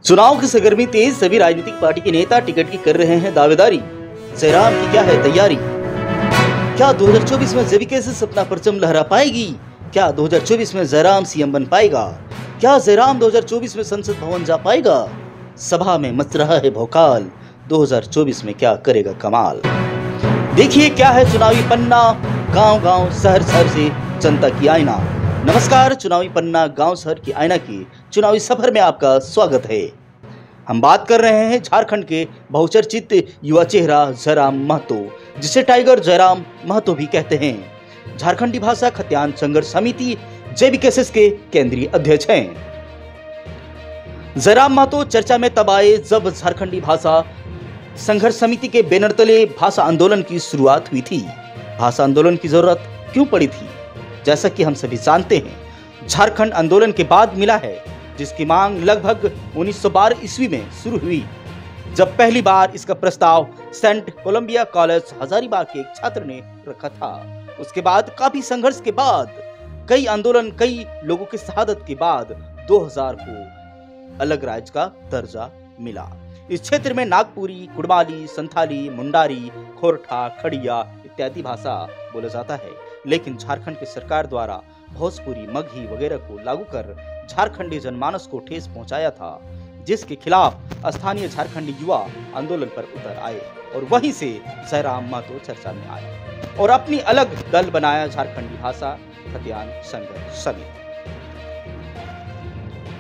चुनाव की सरगर्मी तेज, सभी राजनीतिक पार्टी के नेता टिकट की कर रहे हैं दावेदारी। जयराम की क्या है तैयारी? क्या 2024 में जेबीके से अपना परचम लहरा पाएगी? क्या 2024 में जयराम सीएम बन पाएगा? क्या जयराम 2024 में संसद भवन जा पाएगा? सभा में मच रहा है भौकाल, 2024 में क्या करेगा कमाल। देखिए क्या है चुनावी पन्ना, गांव गांव शहर शहर से जनता की आईना। नमस्कार, चुनावी पन्ना गांव शहर की आईना की चुनावी सफर में आपका स्वागत है। हम बात कर रहे हैं झारखंड के बहुचर्चित युवा चेहरा जयराम महतो, जिसे टाइगर जयराम महतो भी कहते हैं। झारखंडी भाषा खत्यान संघर्ष समिति जेबीकेएसएस के केंद्रीय अध्यक्ष हैं। जयराम महतो चर्चा में तब आए जब झारखंडी भाषा संघर्ष समिति के बैनर तले भाषा आंदोलन की शुरुआत हुई थी। भाषा आंदोलन की जरूरत क्यों पड़ी थी? जैसा कि हम सभी जानते हैं, झारखंड आंदोलन के बाद मिला है, जिसकी मांग लगभग 1912 ईस्वी में शुरू हुई, जब पहली बार इसका प्रस्ताव सेंट कोलंबिया कॉलेज हजारीबाग के एक छात्र ने रखा था। उसके बाद काफी संघर्ष के बाद, कई आंदोलन, कई लोगों की शहादत के बाद 2000 को अलग राज्य का दर्जा मिला। इस क्षेत्र में नागपुरी, कुड़माली, संथाली, मुंडारी, खोरठा, खड़िया इत्यादि भाषा बोला जाता है। लेकिन झारखंड की सरकार द्वारा भोजपुरी, मगही वगैरह को लागू कर झारखंडी जनमानस को ठेस पहुंचाया था, जिसके खिलाफ स्थानीय झारखंडी युवा आंदोलन पर उतर आए और वहीं से जयराम महतो चर्चा में आए और अपनी अलग दल बनाया, झारखंडी भाषा खत्यान संघर्ष समिति।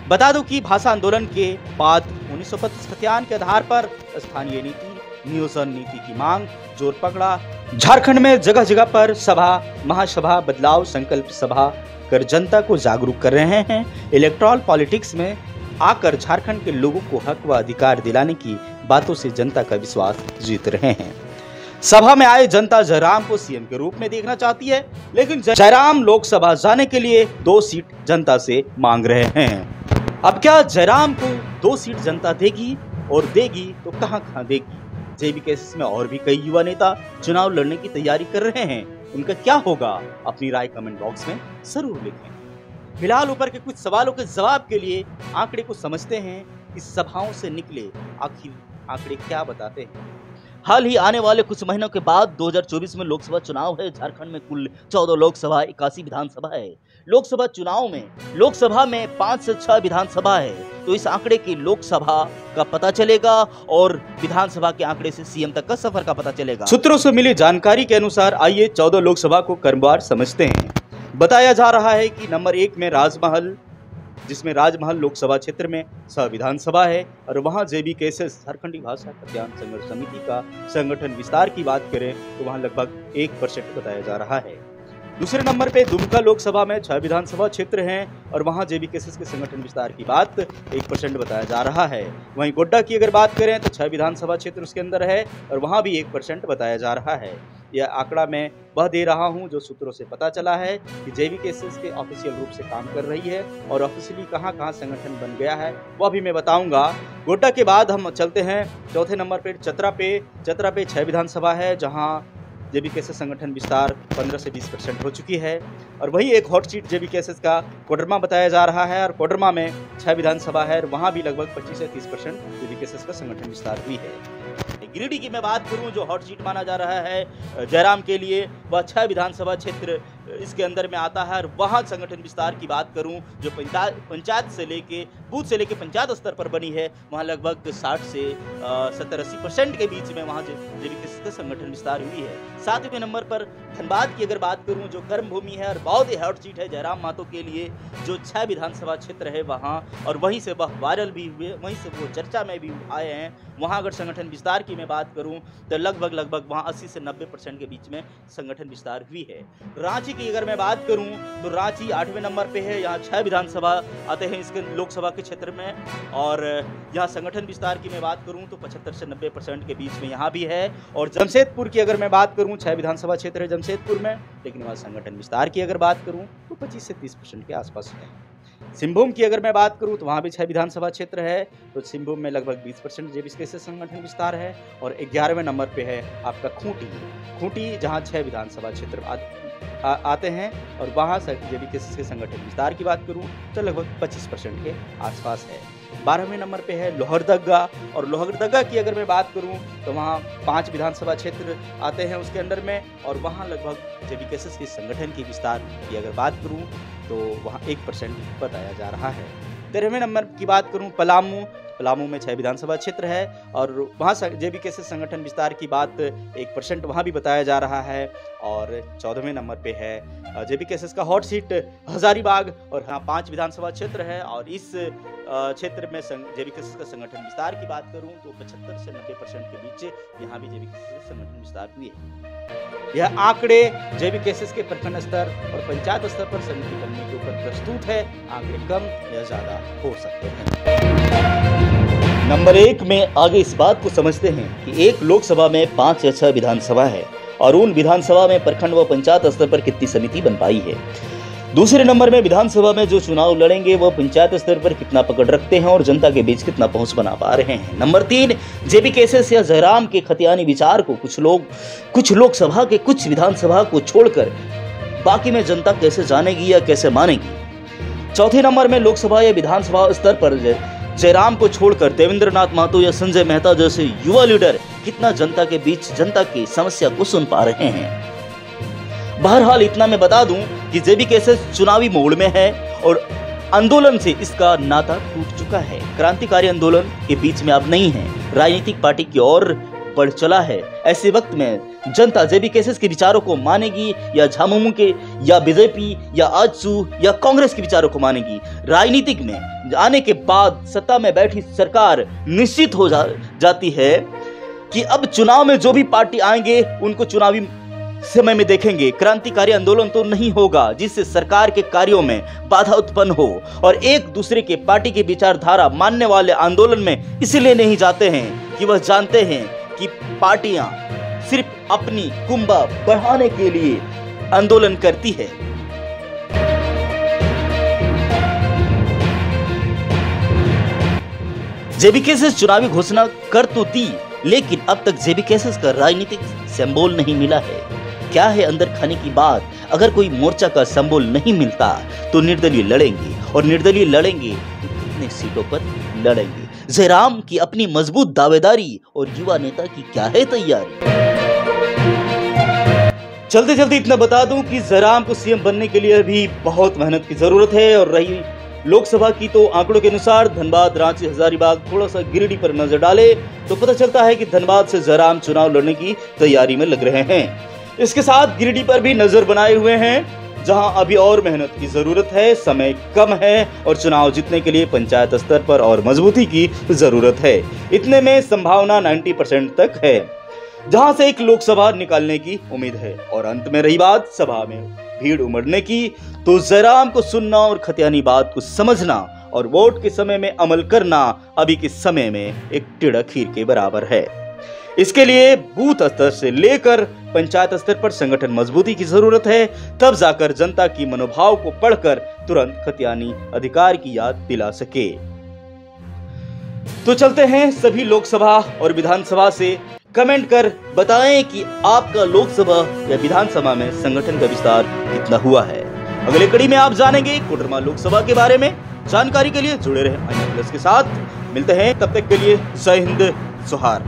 बता दूं कि भाषा आंदोलन के बाद 1925 खत्यान के आधार पर स्थानीय नीति, नियोजन नीति की मांग जोर पकड़ा। झारखंड में जगह जगह पर सभा, महासभा, बदलाव संकल्प सभा कर जनता को जागरूक कर रहे हैं। इलेक्टोरल पॉलिटिक्स में आकर झारखंड के लोगों को हक व अधिकार दिलाने की बातों से जनता का विश्वास जीत रहे हैं। सभा में आए जनता जयराम को सीएम के रूप में देखना चाहती है, लेकिन जयराम लोकसभा जाने के लिए 2 सीट जनता से मांग रहे हैं। अब क्या जयराम को 2 सीट जनता देगी, और देगी तो कहां देगी? जेबीकेएसएस में और भी कई युवा नेता चुनाव लड़ने की तैयारी कर रहे हैं। उनका क्या होगा? अपनी राय कमेंट बॉक्स में जरूर लिखें। फिलहाल ऊपर के कुछ सवालों के जवाब के लिए आंकड़े को समझते हैं। इस सभाओं से निकले आखिर आंकड़े क्या बताते हैं? हाल ही आने वाले कुछ महीनों के बाद 2024 में लोकसभा चुनाव है। झारखंड में कुल 14 लोकसभा, 81 विधानसभा है। लोकसभा में 5 से 6 विधानसभा है। तो इस आंकड़े की लोकसभा का पता चलेगा और विधानसभा के आंकड़े से सीएम तक का सफर का पता चलेगा। सूत्रों से मिली जानकारी के अनुसार आइए 14 लोकसभा को क्रमवार समझते हैं। बताया जा रहा है कि नंबर 1 में राजमहल, जिसमें राजमहल लोकसभा क्षेत्र में 6 विधानसभा है और वहां जेबीकेएसएस झारखंडी भाषा खत्यान संघर्ष समिति का संगठन विस्तार की बात करें तो वहां लगभग 1% बताया जा रहा है। दूसरे नंबर पे दुमका लोकसभा में 6 विधानसभा क्षेत्र हैं और वहां जेबीकेएसएस के संगठन विस्तार की बात 1% बताया जा रहा है। वहीं गोड्डा की अगर बात करें तो 6 विधानसभा क्षेत्र उसके अंदर है और वहां भी 1% बताया जा रहा है। यह आंकड़ा मैं वह दे रहा हूं जो सूत्रों से पता चला है कि जेबीकेएसएस के ऑफिशियल रूप से काम कर रही है और ऑफिशियली कहां संगठन बन गया है वह भी मैं बताऊंगा। गोड्डा के बाद हम चलते हैं चौथे नंबर पे चतरा पे 6 विधानसभा है, जहां जेबीकेएसएस संगठन विस्तार 15 से 20% हो चुकी है। और वही एक हॉट सीट जेबीकेएसएस का कोडरमा बताया जा रहा है और कोडरमा में 6 विधानसभा है और वहां भी लगभग 25 से 30% जेबीकेएसएस का संगठन विस्तार हुई है। गिरिडीह की मैं बात करूं जो हॉट सीट माना जा रहा है जयराम के लिए, वह 6 विधानसभा क्षेत्र इसके अंदर में आता है और वहां संगठन विस्तार की बात करूं जो पंचायत से लेके बूथ से लेके पंचायत स्तर पर बनी है, वहां लगभग 60 से 70-80% के बीच में वहां जेबीकेएसएस का संगठन विस्तार हुई है। 7वें नंबर पर धनबाद की अगर बात करूं जो कर्म भूमि है और बहुत ही हॉट सीट है जयराम महतो के लिए, जो 6 विधानसभा क्षेत्र है वहां, और वहीं से वह वायरल भी हुए, वहीं से वो चर्चा में भी आए हैं। वहां अगर संगठन विस्तार की मैं बात करूं तो लगभग वहां 80 से 90% के बीच में संगठन विस्तार हुई है। रांची की अगर मैं बात करूं तो रांची 8वें नंबर पे है, यहाँ 6 विधानसभा आते हैं इसके लोकसभा के क्षेत्र में, और यहाँ संगठन विस्तार की मैं बात करूं तो 75 से 90% के बीच में यहाँ भी है। और जमशेदपुर की अगर मैं बात करूं 6 विधानसभा क्षेत्र है जमशेदपुर में, लेकिन वहाँ संगठन विस्तार की अगर बात करूं तो 25 से 30% के आसपास है। सिंहभूम की अगर मैं बात करूं तो वहां भी 6 विधानसभा क्षेत्र है, तो सिंहभूम में लगभग 20% जेबीकेएसएस संगठन विस्तार है। और 11वें नंबर पे है आपका खूंटी, जहां 6 विधानसभा क्षेत्र आते हैं और वहां जेबीकेएसएस के संगठन विस्तार की बात करूं तो लगभग 25% के आसपास है। 12वें नंबर पे है लोहरदगा, और लोहरदगा की अगर मैं बात करूं तो वहां 5 विधानसभा क्षेत्र आते हैं उसके अंडर में, और वहां लगभग जेबीकेएसएस के संगठन के विस्तार की अगर बात करूं तो वहां 1% बताया जा रहा है। 13वें नंबर की बात करूं पलामू में 6 विधानसभा क्षेत्र है, और वहाँ जेबीकेएसएस संगठन विस्तार की बात 1% वहाँ भी बताया जा रहा है। और 14वें नंबर पे है जेबीकेएसएस का हॉट सीट हजारीबाग, और यहाँ 5 विधानसभा क्षेत्र है, और इस क्षेत्र में जेबीकेएसएस का संगठन विस्तार की बात करूँ तो 75 से 90% के बीच यहाँ भी जेबीकेएसएस संगठन विस्तार हुए हैं। यह आंकड़े जेबीकेएसएस के प्रखंड स्तर और पंचायत स्तर पर समिति बनने के ऊपर प्रस्तुत है। आंकड़े कम या ज्यादा हो सकते हैं। नंबर 1 में आगे इस बात को समझते हैं कि एक लोकसभा में 5 या 6 विधानसभा है, और उन विधानसभा में प्रखंड व पंचायत स्तर पर कितनी समिति बन पाई है। दूसरे नंबर में विधानसभा में जो चुनाव लड़ेंगे वो पंचायत स्तर पर कितना पकड़ रखते हैं और जनता के बीच कितना पहुंच बना पा रहे हैं। नंबर 3, जेबीकेएसएस या जयराम के खतियानी विचार को कुछ लोकसभा के कुछ विधानसभा को छोड़कर बाकी में जनता कैसे जानेगी या कैसे मानेगी। चौथे नंबर में लोकसभा या विधानसभा स्तर पर जयराम को छोड़कर देवेंद्र नाथ महतो या संजय मेहता जैसे युवा लीडर कितना जनता के बीच जनता की समस्या को सुन पा रहे हैं। बहरहाल इतना मैं बता दूं कि जेबीकेएसएस चुनावी मोड़ में है और आंदोलन से इसका नाता टूट चुका है। क्रांतिकारी आंदोलन के बीच में अब नहीं है, राजनीतिक पार्टी की ओर बढ़ चला है। ऐसे वक्त में जनता जेबीकेएसएस के विचारों को मानेगी या झामुमो के या बीजेपी या आजसू या कांग्रेस के विचारों को मानेगी। राजनीतिक में आने के बाद सत्ता में बैठी सरकार निश्चित हो जाती है कि अब चुनाव में जो भी पार्टी आएंगे उनको चुनावी समय में देखेंगे। क्रांतिकारी आंदोलन तो नहीं होगा जिससे सरकार के कार्यों में बाधा उत्पन्न हो, और एक दूसरे के पार्टी की विचारधारा मानने वाले आंदोलन में इसलिए नहीं जाते हैं कि वह जानते हैं कि पार्टियां सिर्फ अपनी कुंभा बढ़ाने के लिए आंदोलन करती है। जेबीकेएसएस चुनावी घोषणा कर तो दी, लेकिन अब तक जेबीकेएसएस का राजनीतिक सिंबल नहीं मिला है। क्या है अंदर खाने की बात? अगर कोई मोर्चा का सिंबल नहीं मिलता तो निर्दलीय लड़ेंगे, और निर्दलीय लड़ेंगे तो कितने सीटों पर लड़ेंगे। जयराम की अपनी मजबूत दावेदारी और युवा नेता की क्या है तैयारी। चलते चलते इतना बता दूं कि जयराम को सीएम बनने के लिए भी बहुत मेहनत की जरूरत है, और रही लोकसभा की तो आंकड़ों के अनुसार धनबाद, रांची, हजारीबाग, थोड़ा सा गिरिडीह पर नजर डाले तो पता चलता है कि धनबाद से जयराम चुनाव लड़ने की तैयारी में लग रहे हैं। इसके साथ गिरिडीह पर भी नजर बनाए हुए हैं, जहां अभी और मेहनत की जरूरत है, समय कम है और चुनाव जीतने के लिए पंचायत स्तर पर और मजबूती की जरूरत है। इतने में संभावना 90% तक है, जहां से एक लोकसभा निकालने की उम्मीद है। और अंत में रही बात सभा में भीड़ उमड़ने की, तो जयराम को सुनना और खतियानी बात को समझना और वोट के समय में अमल करना अभी के समय में एक टेढ़ा खीर के बराबर है। इसके लिए बूथ स्तर से लेकर पंचायत स्तर पर संगठन मजबूती की जरूरत है, तब जाकर जनता की मनोभाव को पढ़कर तुरंत खतियानी अधिकार की याद दिला सके। तो चलते हैं सभी लोकसभा और विधानसभा से। कमेंट कर बताएं कि आपका लोकसभा या विधानसभा में संगठन का विस्तार कितना हुआ है। अगले कड़ी में आप जानेंगे कोडरमा लोकसभा के बारे में। जानकारी के लिए जुड़े रहें आई प्लस के साथ। मिलते हैं, तब तक के लिए जय हिंद, जोहार।